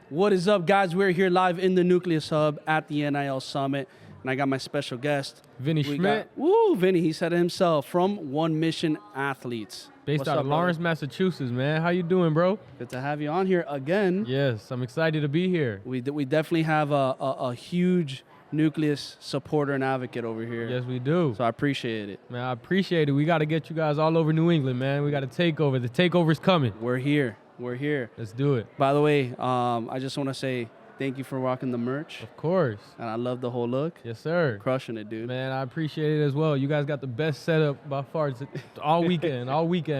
What is up, guys? We're here live in the Nucleus Hub at the NIL Summit, and I got my special guest. Vinny Schmidt. Vinny, he said it himself, from One Mission Athletes. Based out of Lawrence, Massachusetts, man. How you doing, bro? Good to have you on here again. Yes, I'm excited to be here. We definitely have a huge Nucleus supporter and advocate over here. Yes, we do. So I appreciate it. Man, I appreciate it. We got to get you guys all over New England, man. We got a takeover. The takeover's coming. We're here. We're here. Let's do it. By the way, I just want to say thank you for rocking the merch. Of course. And I love the whole look. Yes, sir. Crushing it, dude. Man, I appreciate it as well. You guys got the best setup by far. It's all weekend,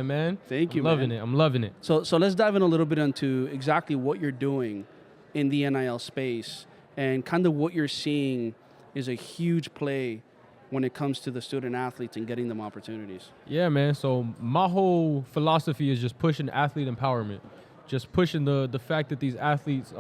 man. Thank you, I'm loving it. I'm loving it. So let's dive in a little bit into exactly what you're doing in the NIL space and kind of what you're seeing is a huge play when it comes to the student athletes and getting them opportunities. Yeah, man. So my whole philosophy is just pushing athlete empowerment, just pushing the fact that these athletes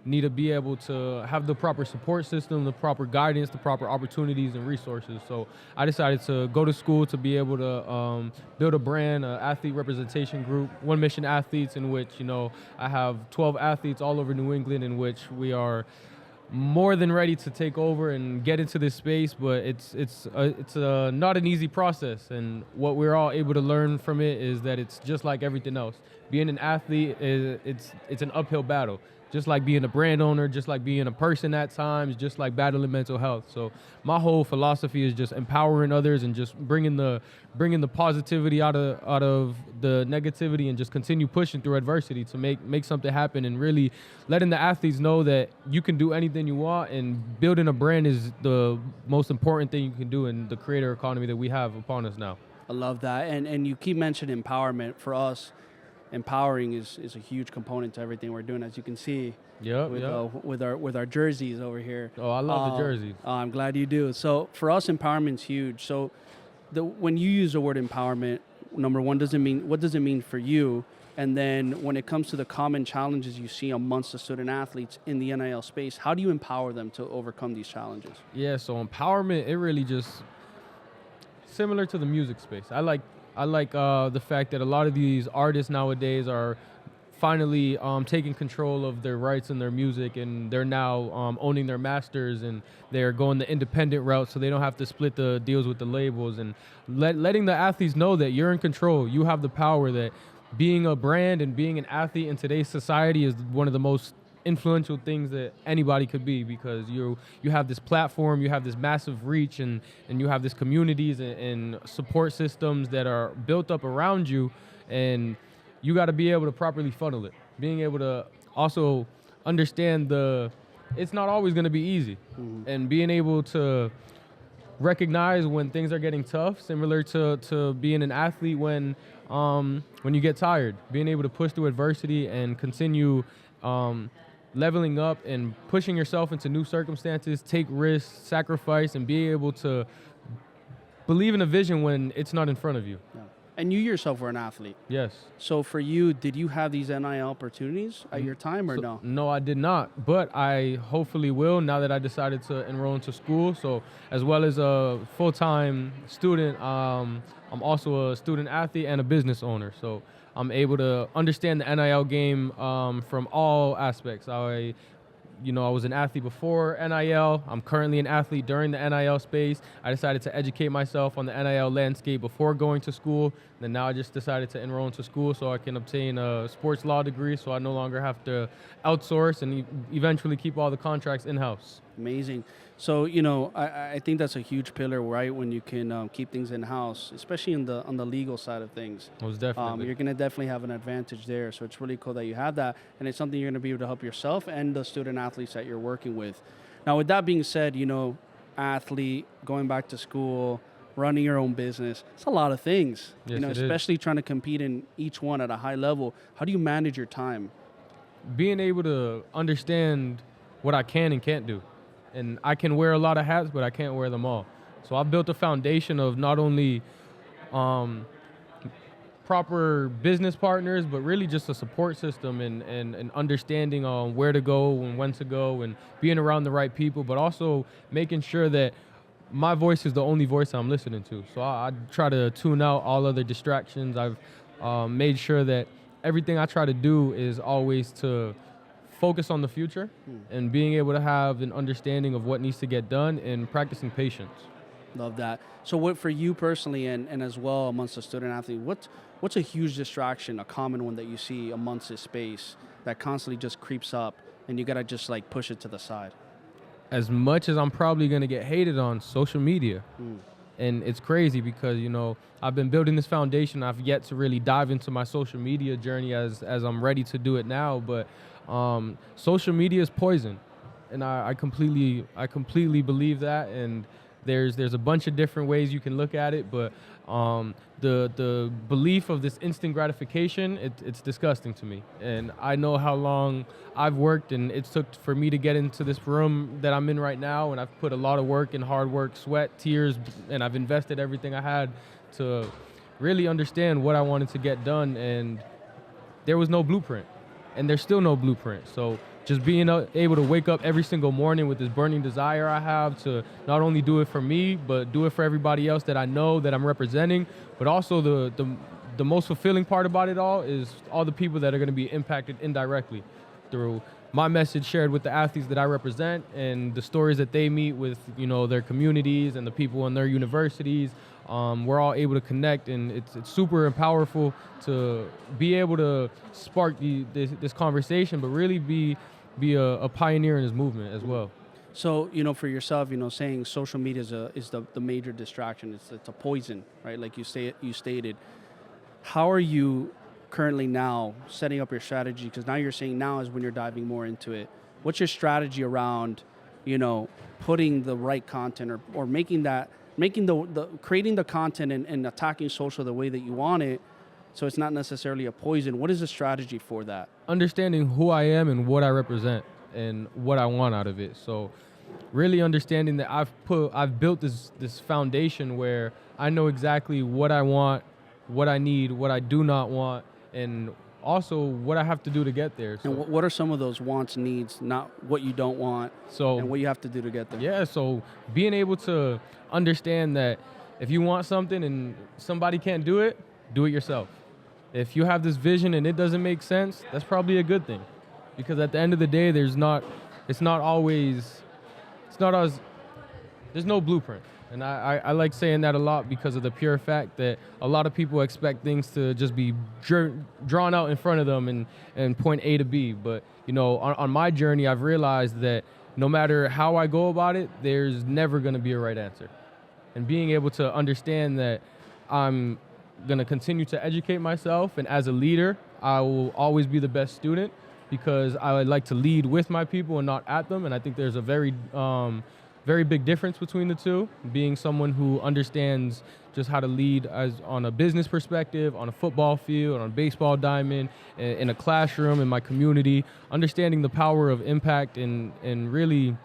need to be able to have the proper support system, the proper guidance, the proper opportunities and resources. So I decided to go to school to be able to build a brand, an athlete representation group, One Mission Athletes, in which, you know, I have 12 athletes all over New England in which we are more than ready to take over and get into this space, but it's not an easy process. And what we're all able to learn from it is that it's just like everything else. Being an athlete it's an uphill battle. Just like being a brand owner, just like being a person at times, just like battling mental health. So my whole philosophy is just empowering others and just bringing the positivity out of the negativity and just continue pushing through adversity to make something happen, and really letting the athletes know that you can do anything you want, and building a brand is the most important thing you can do in the creator economy that we have upon us now. I love that. And you keep mentioning empowerment. For us, empowering is a huge component to everything we're doing, as you can see. With our jerseys over here. Oh, I love the jerseys. I'm glad you do. So for us, empowerment's huge. So when you use the word empowerment, number one, what does it mean for you? And then when it comes to the common challenges you see amongst the student athletes in the NIL space, how do you empower them to overcome these challenges? Yeah, so empowerment, it really just similar to the music space. I like the fact that a lot of these artists nowadays are finally taking control of their rights and their music, and they're now owning their masters, and they're going the independent route so they don't have to split the deals with the labels, and letting the athletes know that you're in control, you have the power, that being a brand and being an athlete in today's society is one of the most influential things that anybody could be, because you have this platform, you have this massive reach, and you have this communities and support systems that are built up around you, and you got to be able to properly funnel it. Being able to also understand it's not always going to be easy, and being able to recognize when things are getting tough, similar to being an athlete when you get tired, being able to push through adversity and continue leveling up and pushing yourself into new circumstances, take risks, sacrifice, and be able to believe in a vision when it's not in front of you. Yeah. And you yourself were an athlete. Yes. So for you, did you have these NIL opportunities at your time or no? No, I did not, but I hopefully will now that I decided to enroll into school. So as well as a full-time student, I'm also a student athlete and a business owner. So I'm able to understand the NIL game from all aspects. I was an athlete before NIL. I'm currently an athlete during the NIL space. I decided to educate myself on the NIL landscape before going to school. And now I just decided to enroll into school so I can obtain a sports law degree, so I no longer have to outsource and eventually keep all the contracts in-house. Amazing. So, I think that's a huge pillar, right? When you can keep things in-house, especially on the legal side of things. Most definitely. You're going to definitely have an advantage there. So it's really cool that you have that. And it's something you're going to be able to help yourself and the student athletes that you're working with. Now, with that being said, athlete, going back to school, running your own business, it's a lot of things, yes, especially trying to compete in each one at a high level. How do you manage your time? Being able to understand what I can and can't do. And I can wear a lot of hats, but I can't wear them all. So I've built a foundation of not only proper business partners, but really just a support system and understanding on where to go and when to go, and being around the right people, but also making sure that my voice is the only voice I'm listening to. So I try to tune out all other distractions. I've made sure that everything I try to do is always to focus on the future and being able to have an understanding of what needs to get done and practicing patience. Love that. So what for you personally and as well amongst the student athlete, what's a huge distraction, a common one that you see amongst this space that constantly just creeps up and you gotta just like push it to the side? As much as I'm probably gonna get hated on social media. And it's crazy because, you know, I've been building this foundation. I've yet to really dive into my social media journey as I'm ready to do it now. But social media is poison. And I completely believe that. And there's a bunch of different ways you can look at it. But the belief of this instant gratification, it's disgusting to me. And I know how long I've worked and it took for me to get into this room that I'm in right now. And I've put a lot of work and hard work, sweat, tears, and I've invested everything I had to really understand what I wanted to get done. And there was no blueprint. And there's still no blueprint. So just being able to wake up every single morning with this burning desire I have to not only do it for me, but do it for everybody else that I know that I'm representing. But also the most fulfilling part about it all is all the people that are going to be impacted indirectly through my message shared with the athletes that I represent and the stories that they meet with, you know, their communities and the people in their universities. We're all able to connect, and it's super powerful to be able to spark this conversation, but really be a pioneer in this movement as well. So, you know, for yourself, you know, saying social media is the major distraction. It's a poison, right? Like you stated. How are you currently now setting up your strategy? Because now you're saying now is when you're diving more into it. What's your strategy around, you know, putting the right content or making creating the content and attacking social the way that you want it, so it's not necessarily a poison? What is the strategy for that? Understanding who I am and what I represent and what I want out of it. So really understanding that I've built this foundation where I know exactly what I want, what I need, what I do not want, and also what I have to do to get there. So, and what are some of those wants, needs, not what you don't want, and what you have to do to get there? Yeah, so being able to understand that if you want something and somebody can't do it yourself. If you have this vision and it doesn't make sense, that's probably a good thing. Because at the end of the day, there's no blueprint. And I like saying that a lot because of the pure fact that a lot of people expect things to just be drawn out in front of them and point A to B. But, you know, on my journey, I've realized that no matter how I go about it, there's never going to be a right answer. And being able to understand that I'm going to continue to educate myself, and as a leader, I will always be the best student because I like to lead with my people and not at them. And I think there's a very big difference between the two, being someone who understands just how to lead as on a business perspective, on a football field, on a baseball diamond, in a classroom, in my community, understanding the power of impact and really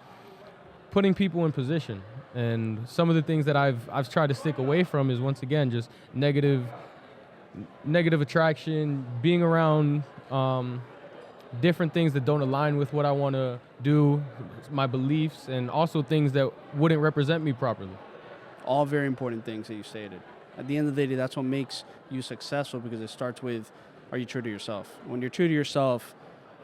putting people in position. And some of the things that I've tried to stick away from is, once again, just negative attraction, being around different things that don't align with what I want to do, my beliefs, and also things that wouldn't represent me properly. All very important things that you stated. At the end of the day, that's what makes you successful, because it starts with, are you true to yourself? When you're true to yourself,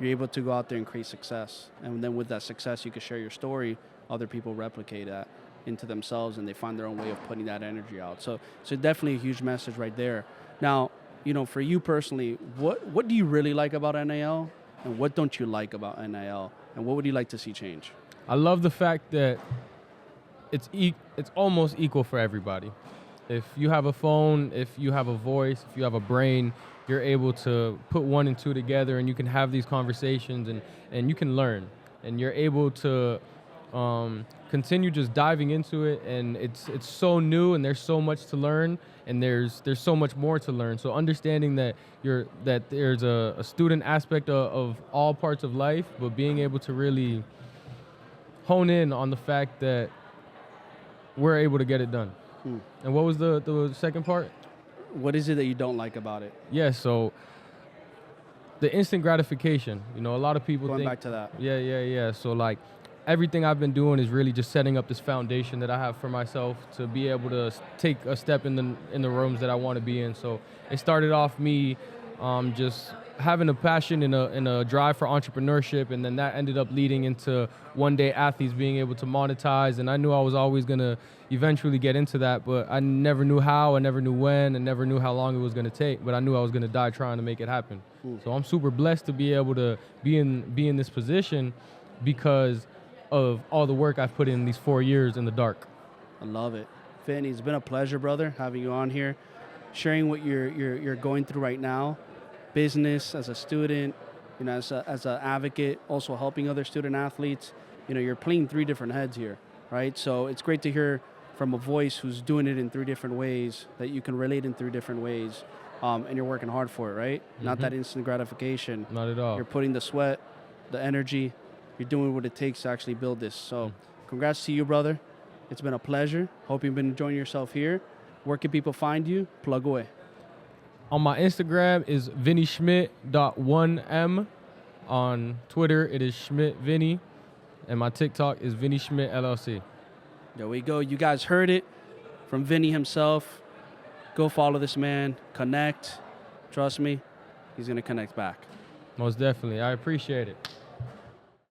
you're able to go out there and create success. And then with that success, you can share your story. Other people replicate that into themselves, and they find their own way of putting that energy out. So definitely a huge message right there. Now, you know, for you personally, what do you really like about NIL? And what don't you like about NIL? And what would you like to see change? I love the fact that it's almost equal for everybody. If you have a phone, if you have a voice, if you have a brain, you're able to put one and two together, and you can have these conversations and you can learn. And you're able to continue just diving into it, and it's so new, and there's so much to learn, and there's so much more to learn. So understanding that there's a student aspect of all parts of life, but being able to really hone in on the fact that we're able to get it done. And what was the second part? What is it that you don't like about it? Yeah, so the instant gratification. You know, a lot of people Going back to that. Yeah. So like, everything I've been doing is really just setting up this foundation that I have for myself to be able to take a step in the rooms that I want to be in. So it started off me just having a passion and a drive for entrepreneurship, and then that ended up leading into one day athletes being able to monetize. And I knew I was always gonna eventually get into that, but I never knew how, I never knew when, and never knew how long it was gonna take. But I knew I was gonna die trying to make it happen. So I'm super blessed to be able to be in this position because of all the work I've put in these 4 years in the dark. I love it. Vinny, it's been a pleasure, brother, having you on here, sharing what you're going through right now, business, as a student, you know, as an advocate, also helping other student athletes. You know, you're playing 3 different heads here, right? So it's great to hear from a voice who's doing it in 3 different ways, that you can relate in 3 different ways, and you're working hard for it, right? Not that instant gratification. Not at all. You're putting the sweat, the energy, you're doing what it takes to actually build this. So congrats to you, brother. It's been a pleasure. Hope you've been enjoying yourself here. Where can people find you? Plug away. On my Instagram is vinnyschmidt.1m. On Twitter, it is Schmidt Vinny. And my TikTok is Vinny Schmidt LLC. There we go. You guys heard it from Vinny himself. Go follow this man. Connect. Trust me, he's going to connect back. Most definitely. I appreciate it.